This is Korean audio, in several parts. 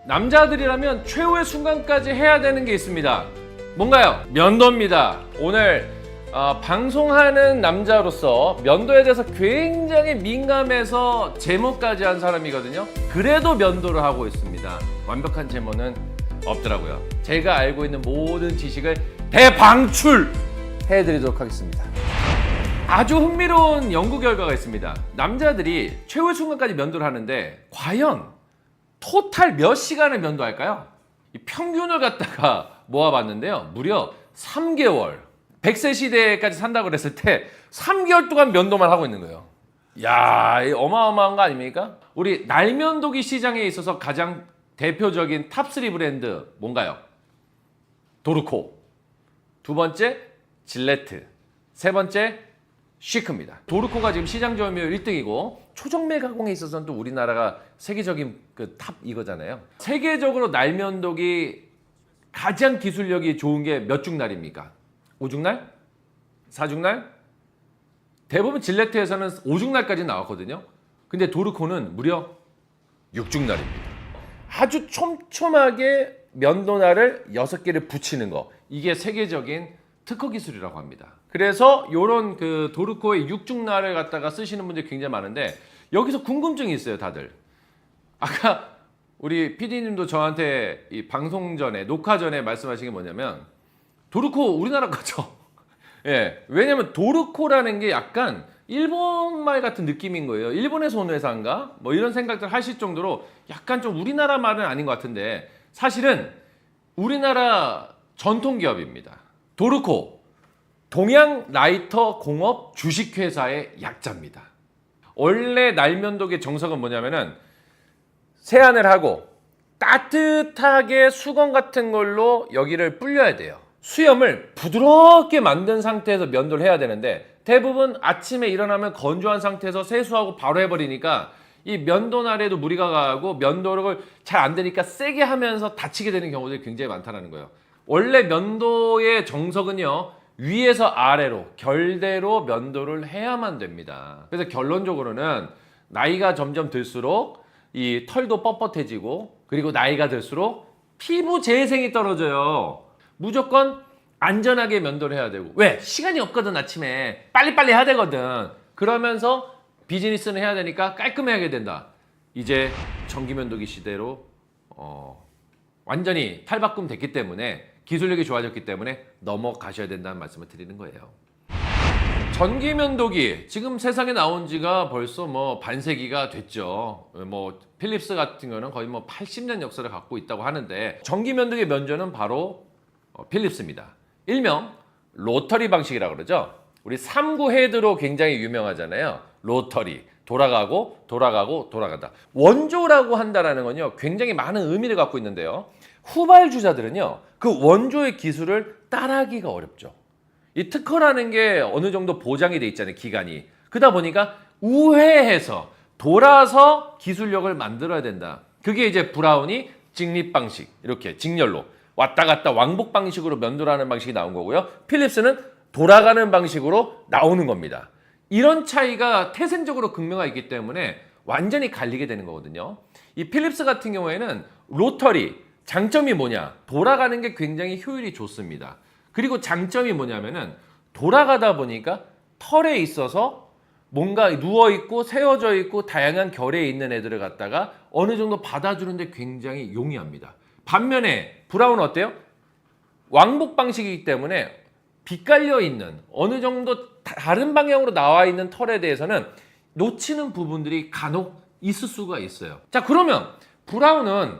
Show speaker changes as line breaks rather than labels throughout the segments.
남자들이라면 최후의 순간까지 해야 되는 게 있습니다. 뭔가요? 면도입니다. 오늘 방송하는 남자로서 면도에 대해서 굉장히 민감해서 제모까지 한 사람이거든요. 그래도 면도를 하고 있습니다. 완벽한 제모는 없더라고요. 제가 알고 있는 모든 지식을 대방출해드리도록 하겠습니다. 아주 흥미로운 연구 결과가 있습니다. 남자들이 최후의 순간까지 면도를 하는데 과연 토탈 몇 시간을 면도할까요? 이 평균을 갖다가 모아봤는데요. 무려 3개월. 100세 시대까지 산다고 그랬을 때 3개월 동안 면도만 하고 있는 거예요. 이야, 어마어마한 거 아닙니까? 우리 날면도기 시장에 있어서 가장 대표적인 탑3 브랜드 뭔가요? 도르코. 두 번째, 질레트. 세 번째, 시크입니다. 도르코가 지금 시장 점유율 1등이고 초정밀 가공에 있어서는 또 우리나라가 세계적인 그 탑 이거잖아요. 세계적으로 날면도기 가장 기술력이 좋은 게 몇 중날입니까? 5중날? 4중날? 대부분 질레트에서는 5중날까지 나왔거든요. 근데 도르코는 무려 6중날입니다. 아주 촘촘하게 면도날을 6개를 붙이는 거. 이게 세계적인 특허 기술이라고 합니다. 그래서 요런 그 도르코의 6중날을 갖다가 쓰시는 분들이 굉장히 많은데 여기서 궁금증이 있어요, 다들. 아까 우리 PD님도 저한테 이 방송 전에, 녹화 전에 말씀하신 게 뭐냐면 도르코 우리나라 거죠. 예. 왜냐면 도르코라는 게 약간 일본 말 같은 느낌인 거예요. 일본에서 온 회사인가? 뭐 이런 생각들 하실 정도로 약간 좀 우리나라 말은 아닌 것 같은데 사실은 우리나라 전통 기업입니다. 도르코. 동양 라이터 공업 주식회사의 약자입니다. 원래 날면도기의 정석은 뭐냐면은 세안을 하고 따뜻하게 수건 같은 걸로 여기를 불려야 돼요. 수염을 부드럽게 만든 상태에서 면도를 해야 되는데 대부분 아침에 일어나면 건조한 상태에서 세수하고 바로 해버리니까 이 면도날에도 무리가 가고 면도를 잘 안 되니까 세게 하면서 다치게 되는 경우들이 굉장히 많다는 거예요. 원래 면도의 정석은요. 위에서 아래로 결대로 면도를 해야만 됩니다. 그래서 결론적으로는 나이가 점점 들수록 이 털도 뻣뻣해지고 그리고 나이가 들수록 피부 재생이 떨어져요. 무조건 안전하게 면도를 해야 되고 왜? 시간이 없거든. 아침에 빨리빨리 해야 되거든. 그러면서 비즈니스는 해야 되니까 깔끔하게 된다. 이제 전기면도기 시대로 완전히 탈바꿈 됐기 때문에 기술력이 좋아졌기 때문에 넘어가셔야 된다는 말씀을 드리는 거예요. 전기면도기 지금 세상에 나온 지가 벌써 뭐 반세기가 됐죠. 뭐 필립스 같은 거는 거의 뭐 80년 역사를 갖고 있다고 하는데 전기면도기 면조는 바로 필립스입니다. 일명 로터리 방식이라고 그러죠. 우리 3구 헤드로 굉장히 유명하잖아요. 로터리. 돌아가고 돌아가고 돌아간다. 원조라고 한다라는 건요. 굉장히 많은 의미를 갖고 있는데요. 후발주자들은요. 그 원조의 기술을 따라하기가 어렵죠. 이 특허라는 게 어느 정도 보장이 돼 있잖아요. 기간이. 그러다 보니까 우회해서 돌아서 기술력을 만들어야 된다. 그게 이제 브라운이 직립 방식. 이렇게 직렬로 왔다 갔다 왕복 방식으로 면도하는 방식이 나온 거고요. 필립스는 돌아가는 방식으로 나오는 겁니다. 이런 차이가 태생적으로 극명화 있기 때문에 완전히 갈리게 되는 거거든요. 이 필립스 같은 경우에는 로터리 장점이 뭐냐? 돌아가는 게 굉장히 효율이 좋습니다. 그리고 장점이 뭐냐면은 돌아가다 보니까 털에 있어서 뭔가 누워있고 세워져 있고 다양한 결에 있는 애들을 갖다가 어느 정도 받아주는데 굉장히 용이합니다. 반면에 브라운은 어때요? 왕복 방식이기 때문에 빗갈려 있는 어느 정도 다른 방향으로 나와 있는 털에 대해서는 놓치는 부분들이 간혹 있을 수가 있어요. 자, 그러면 브라운은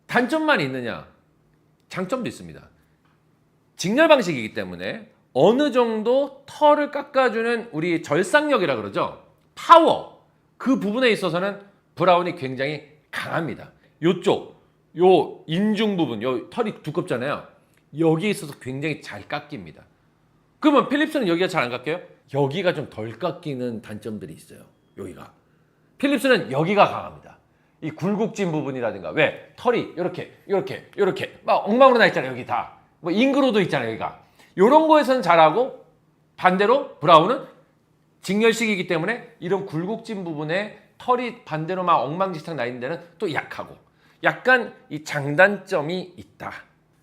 단점만 있느냐? 장점도 있습니다. 직렬 방식이기 때문에 어느 정도 털을 깎아주는 우리 절삭력이라 그러죠. 파워. 그 부분에 있어서는 브라운이 굉장히 강합니다. 요쪽, 요 인중 부분, 요 털이 두껍잖아요. 여기에 있어서 굉장히 잘 깎입니다. 그러면 필립스는 여기가 잘 안 깎여요? 여기가 좀 덜 깎이는 단점들이 있어요. 여기가. 필립스는 여기가 강합니다. 이 굴곡진 부분이라든가 왜? 털이 이렇게 막 엉망으로 나 있잖아요. 여기 다. 뭐 잉그로도 있잖아요. 여기가. 이런 거에서는 잘하고 반대로 브라운은 직렬식이기 때문에 이런 굴곡진 부분에 털이 반대로 막 엉망진창 나 있는 데는 또 약하고 약간 이 장단점이 있다.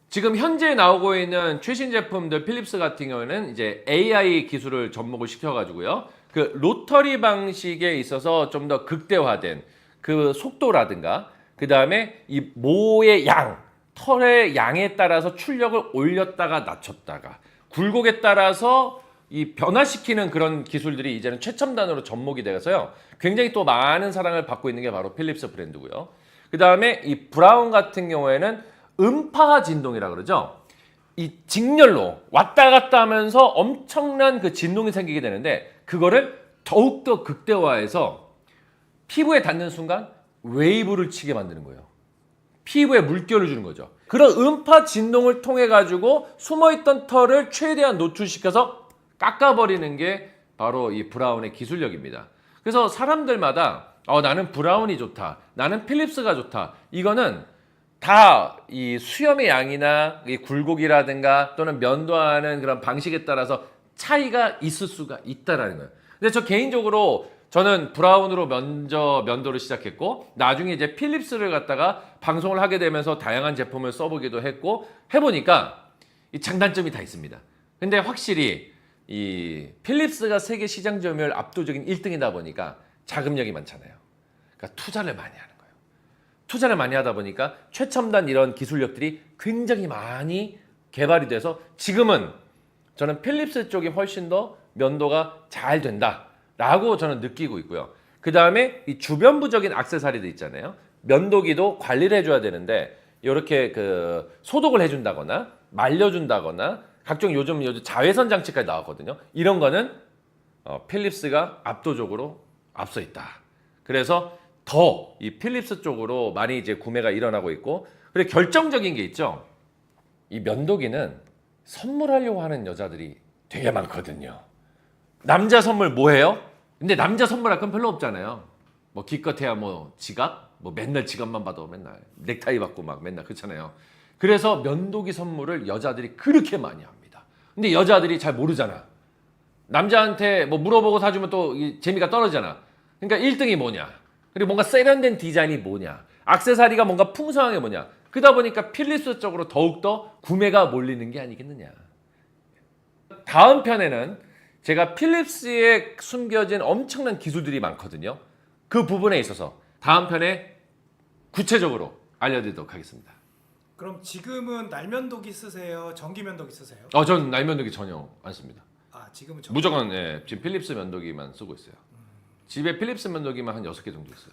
지금 현재 나오고 있는 최신 제품들 필립스 같은 경우에는 이제 AI 기술을 접목을 시켜가지고요. 그 로터리 방식에 있어서 좀 더 극대화된 그 속도라든가 그 다음에 이 모의 양, 털의 양에 따라서 출력을 올렸다가 낮췄다가 굴곡에 따라서 이 변화시키는 그런 기술들이 이제는 최첨단으로 접목이 되어서요. 굉장히 또 많은 사랑을 받고 있는 게 바로 필립스 브랜드고요. 그 다음에 이 브라운 같은 경우에는 음파 진동이라 그러죠. 이 직렬로 왔다 갔다 하면서 엄청난 그 진동이 생기게 되는데 그거를 더욱더 극대화해서 피부에 닿는 순간 웨이브를 치게 만드는 거예요. 피부에 물결을 주는 거죠. 그런 음파 진동을 통해 가지고 숨어있던 털을 최대한 노출시켜서 깎아버리는 게 바로 이 브라운의 기술력입니다. 그래서 사람들마다 나는 브라운이 좋다, 나는 필립스가 좋다. 이거는 다 이 수염의 양이나 이 굴곡이라든가 또는 면도하는 그런 방식에 따라서 차이가 있을 수가 있다라는 거예요. 근데 저 개인적으로 저는 브라운으로 먼저 면도를 시작했고 나중에 이제 필립스를 갖다가 방송을 하게 되면서 다양한 제품을 써보기도 했고 해보니까 이 장단점이 다 있습니다. 근데 확실히 이 필립스가 세계 시장 점유율 압도적인 1등이다 보니까 자금력이 많잖아요. 그러니까 투자를 많이 하는 거예요. 투자를 많이 하다 보니까 최첨단 이런 기술력들이 굉장히 많이 개발이 돼서 지금은 저는 필립스 쪽이 훨씬 더 면도가 잘 된다라고 저는 느끼고 있고요. 그 다음에 이 주변부적인 액세서리도 있잖아요. 면도기도 관리를 해줘야 되는데 이렇게 그 소독을 해준다거나 말려준다거나 각종 요즘 자외선 장치까지 나왔거든요. 이런 거는 필립스가 압도적으로 앞서 있다. 그래서 더 이 필립스 쪽으로 많이 이제 구매가 일어나고 있고 그리고 결정적인 게 있죠. 이 면도기는 선물하려고 하는 여자들이 되게 많거든요. 남자 선물 뭐 해요? 근데 남자 선물할 건 별로 없잖아요. 뭐 기껏해야 뭐 지갑? 뭐 맨날 지갑만 봐도 맨날 넥타이 받고 막 맨날 그렇잖아요. 그래서 면도기 선물을 여자들이 그렇게 많이 합니다. 근데 여자들이 잘 모르잖아. 남자한테 뭐 물어보고 사주면 또 재미가 떨어지잖아. 그러니까 1등이 뭐냐? 그리고 뭔가 세련된 디자인이 뭐냐? 액세서리가 뭔가 풍성한 게 뭐냐? 그러다 보니까 필립스 쪽으로 더욱더 구매가 몰리는 게 아니겠느냐. 다음 편에는 제가 필립스에 숨겨진 엄청난 기술들이 많거든요. 그 부분에 있어서 다음 편에 구체적으로 알려드리도록 하겠습니다.
그럼 지금은 날면도기 쓰세요? 전기면도기 쓰세요?
전 날면도기 전혀 안 씁니다.
지금은
무조건 지금 필립스 면도기만 쓰고 있어요. 집에 필립스 면도기만 한 6개 정도 있어요.